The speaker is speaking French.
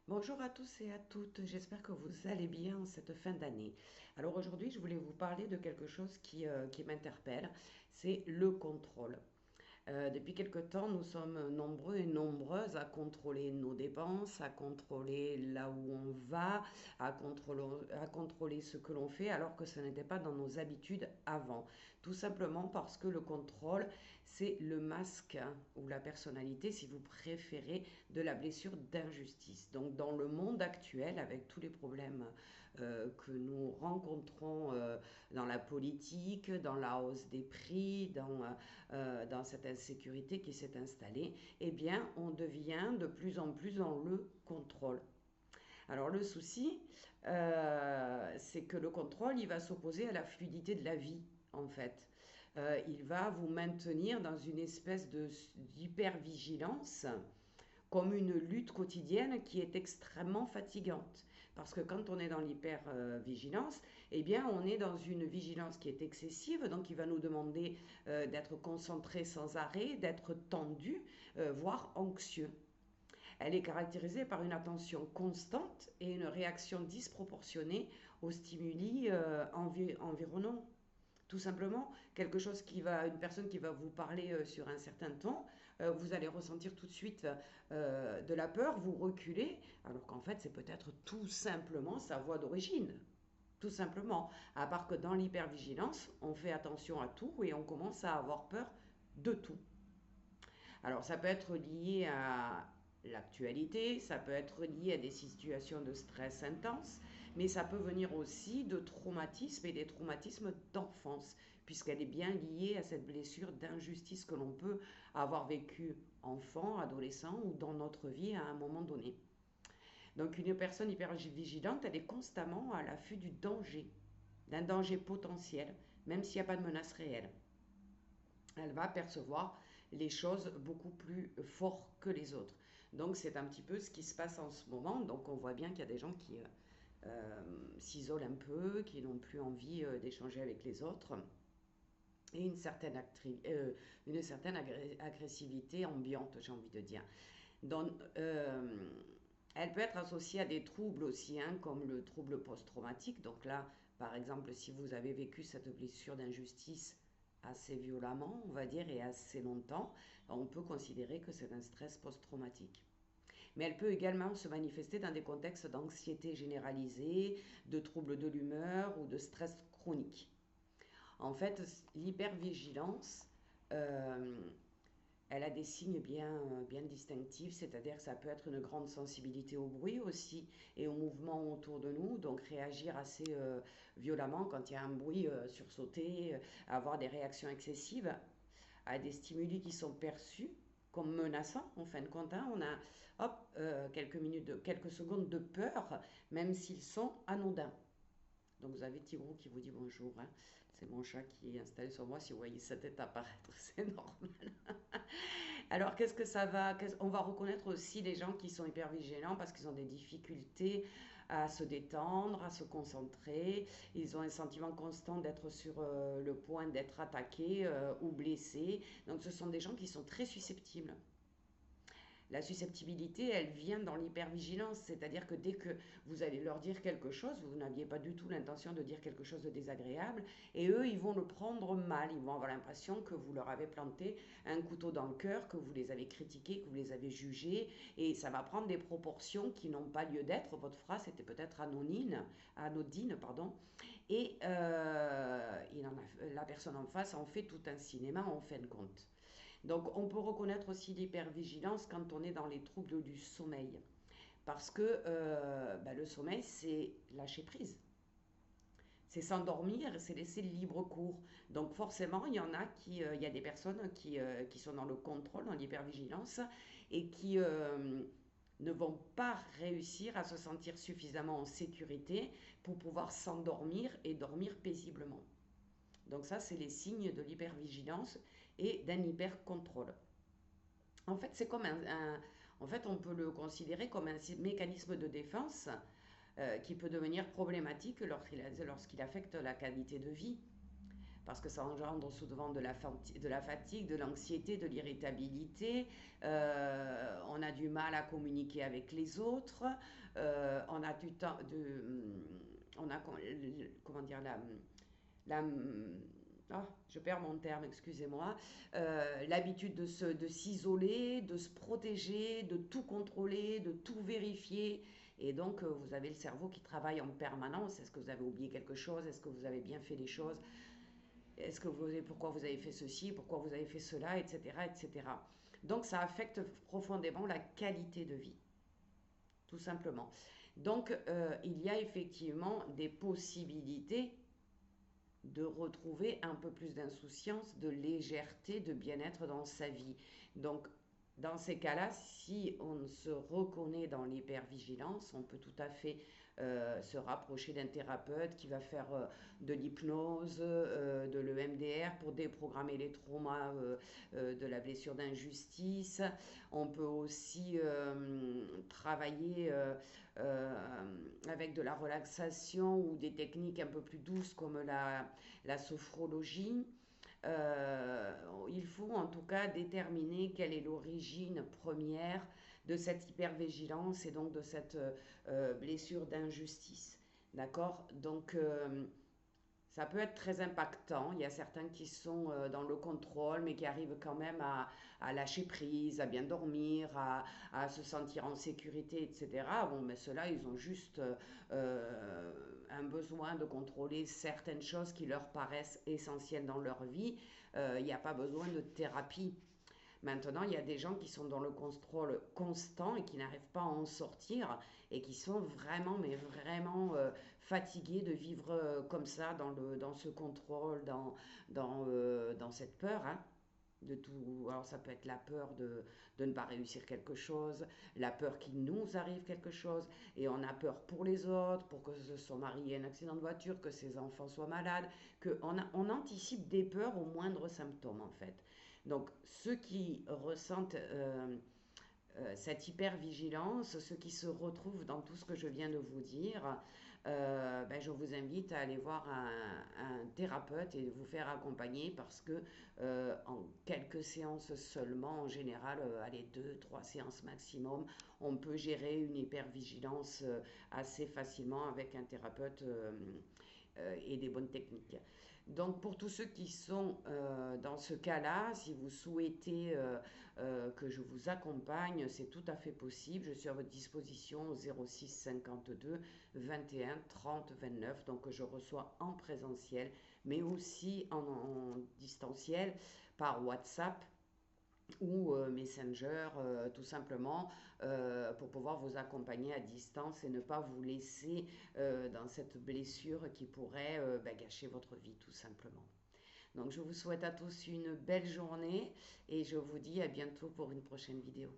Bonjour à tous et à toutes, j'espère que vous allez bien en cette fin d'année. Alors aujourd'hui, je voulais vous parler de quelque chose qui m'interpelle, c'est le contrôle. Depuis quelque temps, nous sommes nombreux et nombreuses à contrôler nos dépenses, à contrôler là où on va, à contrôler ce que l'on fait, alors que ce n'était pas dans nos habitudes avant. Tout simplement parce que le contrôle, c'est le masque ou la personnalité, si vous préférez, de la blessure d'injustice. Donc dans le monde actuel, avec tous les problèmes que nous rencontrons dans la politique, dans la hausse des prix, dans cette insécurité qui s'est installée, eh bien, on devient de plus en plus dans le contrôle. Alors le souci, c'est que le contrôle, il va s'opposer à la fluidité de la vie, en fait. Il va vous maintenir dans une espèce d'hypervigilance comme une lutte quotidienne qui est extrêmement fatigante. Parce que quand on est dans l'hyper-vigilance, eh bien, on est dans une vigilance qui est excessive, donc il va nous demander d'être concentré sans arrêt, d'être tendu, voire anxieux. Elle est caractérisée par une attention constante et une réaction disproportionnée aux stimuli environnants. Tout simplement, une personne qui va vous parler sur un certain ton, vous allez ressentir tout de suite de la peur, vous reculez, alors qu'en fait c'est peut-être tout simplement sa voix d'origine. Tout simplement. À part que dans l'hypervigilance, on fait attention à tout et on commence à avoir peur de tout. Alors ça peut être lié à l'actualité, ça peut être lié à des situations de stress intense, mais ça peut venir aussi de traumatismes et des traumatismes d'enfance, puisqu'elle est bien liée à cette blessure d'injustice que l'on peut avoir vécue enfant, adolescent ou dans notre vie à un moment donné. Donc une personne hyper vigilante, elle est constamment à l'affût du danger, d'un danger potentiel, même s'il n'y a pas de menace réelle. Elle va percevoir les choses beaucoup plus fort que les autres. Donc c'est un petit peu ce qui se passe en ce moment. Donc on voit bien qu'il y a des gens qui s'isolent un peu, qui n'ont plus envie d'échanger avec les autres. Et une certaine agressivité ambiante, j'ai envie de dire. Donc, elle peut être associée à des troubles aussi, hein, comme le trouble post-traumatique. Donc là, par exemple, si vous avez vécu cette blessure d'injustice assez violemment, on va dire, et assez longtemps, on peut considérer que c'est un stress post-traumatique. Mais elle peut également se manifester dans des contextes d'anxiété généralisée, de troubles de l'humeur ou de stress chronique. En fait, l'hypervigilance, euh, elle a des signes bien distinctifs, c'est-à-dire que ça peut être une grande sensibilité au bruit aussi et au mouvement autour de nous, donc réagir assez violemment quand il y a un bruit, sursauter, avoir des réactions excessives à des stimuli qui sont perçus comme menaçants en fin de compte. Hein. On a quelques secondes de peur, même s'ils sont anodins. Donc vous avez Tigrou qui vous dit bonjour. Hein. C'est mon chat qui est installé sur moi. Si vous voyez sa tête apparaître, c'est normal. Alors, qu'est-ce que ça va On va reconnaître aussi les gens qui sont hyper vigilants parce qu'ils ont des difficultés à se détendre, à se concentrer. Ils ont un sentiment constant d'être sur le point d'être attaqués ou blessés. Donc, ce sont des gens qui sont très susceptibles. La susceptibilité, elle vient dans l'hypervigilance, c'est-à-dire que dès que vous allez leur dire quelque chose, vous n'aviez pas du tout l'intention de dire quelque chose de désagréable, et eux, ils vont le prendre mal, ils vont avoir l'impression que vous leur avez planté un couteau dans le cœur, que vous les avez critiqués, que vous les avez jugés, et ça va prendre des proportions qui n'ont pas lieu d'être. Votre phrase était peut-être anodine, pardon, et la personne en face en fait tout un cinéma en fin de compte. Donc on peut reconnaître aussi l'hypervigilance quand on est dans les troubles du sommeil. Parce que le sommeil, c'est lâcher prise. C'est s'endormir, c'est laisser le libre cours. Donc forcément, il y a des personnes qui sont dans le contrôle, dans l'hypervigilance, et qui ne vont pas réussir à se sentir suffisamment en sécurité pour pouvoir s'endormir et dormir paisiblement. Donc ça, c'est les signes de l'hypervigilance et d'un hypercontrôle. En fait, en fait, on peut le considérer comme un mécanisme de défense qui peut devenir problématique lorsqu'il affecte la qualité de vie. parce que ça engendre souvent de la fatigue, de l'anxiété, de l'irritabilité. On a du mal à communiquer avec les autres. On a du temps on a comment dire la je perds mon terme, excusez-moi, l'habitude de s'isoler, de se protéger, de tout contrôler, de tout vérifier. Et donc, vous avez le cerveau qui travaille en permanence. Est-ce que vous avez oublié quelque chose? Est-ce que vous avez bien fait les choses? Est-ce que pourquoi vous avez fait ceci? Pourquoi vous avez fait cela? Etc., etc. Donc, ça affecte profondément la qualité de vie, tout simplement. Donc, il y a effectivement des possibilités de retrouver un peu plus d'insouciance, de légèreté, de bien-être dans sa vie. Donc, dans ces cas-là, si on se reconnaît dans l'hypervigilance, on peut tout à fait se rapprocher d'un thérapeute qui va faire de l'hypnose, de l'EMDR pour déprogrammer les traumas de la blessure d'injustice. On peut aussi travailler avec de la relaxation ou des techniques un peu plus douces comme la sophrologie. Il faut en tout cas déterminer quelle est l'origine première de cette hypervigilance et donc de cette blessure d'injustice. D'accord? Donc, ça peut être très impactant. Il y a certains qui sont dans le contrôle, mais qui arrivent quand même à lâcher prise, à bien dormir, à se sentir en sécurité, etc. Bon, mais ceux-là, ils ont juste un besoin de contrôler certaines choses qui leur paraissent essentielles dans leur vie. Il n'y a pas besoin de thérapie. Maintenant, il y a des gens qui sont dans le contrôle constant et qui n'arrivent pas à en sortir et qui sont vraiment, mais vraiment fatigués de vivre comme ça, dans ce contrôle, dans cette peur. Hein, de tout. Alors ça peut être la peur de ne pas réussir quelque chose, la peur qu'il nous arrive quelque chose, et on a peur pour les autres, pour que son mari ait un accident de voiture, que ses enfants soient malades, on anticipe des peurs au moindre symptôme en fait. Donc ceux qui ressentent cette hypervigilance, ceux qui se retrouvent dans tout ce que je viens de vous dire, je vous invite à aller voir un thérapeute et vous faire accompagner parce que en quelques séances seulement, en général, allez, 2, 3 séances maximum, on peut gérer une hypervigilance assez facilement avec un thérapeute et des bonnes techniques. Donc pour tous ceux qui sont dans ce cas-là, si vous souhaitez que je vous accompagne, c'est tout à fait possible. Je suis à votre disposition au 06 52 21 30 29. Donc je reçois en présentiel, mais aussi en distanciel par WhatsApp ou Messenger, tout simplement, pour pouvoir vous accompagner à distance et ne pas vous laisser dans cette blessure qui pourrait gâcher votre vie, tout simplement. Donc je vous souhaite à tous une belle journée et je vous dis à bientôt pour une prochaine vidéo.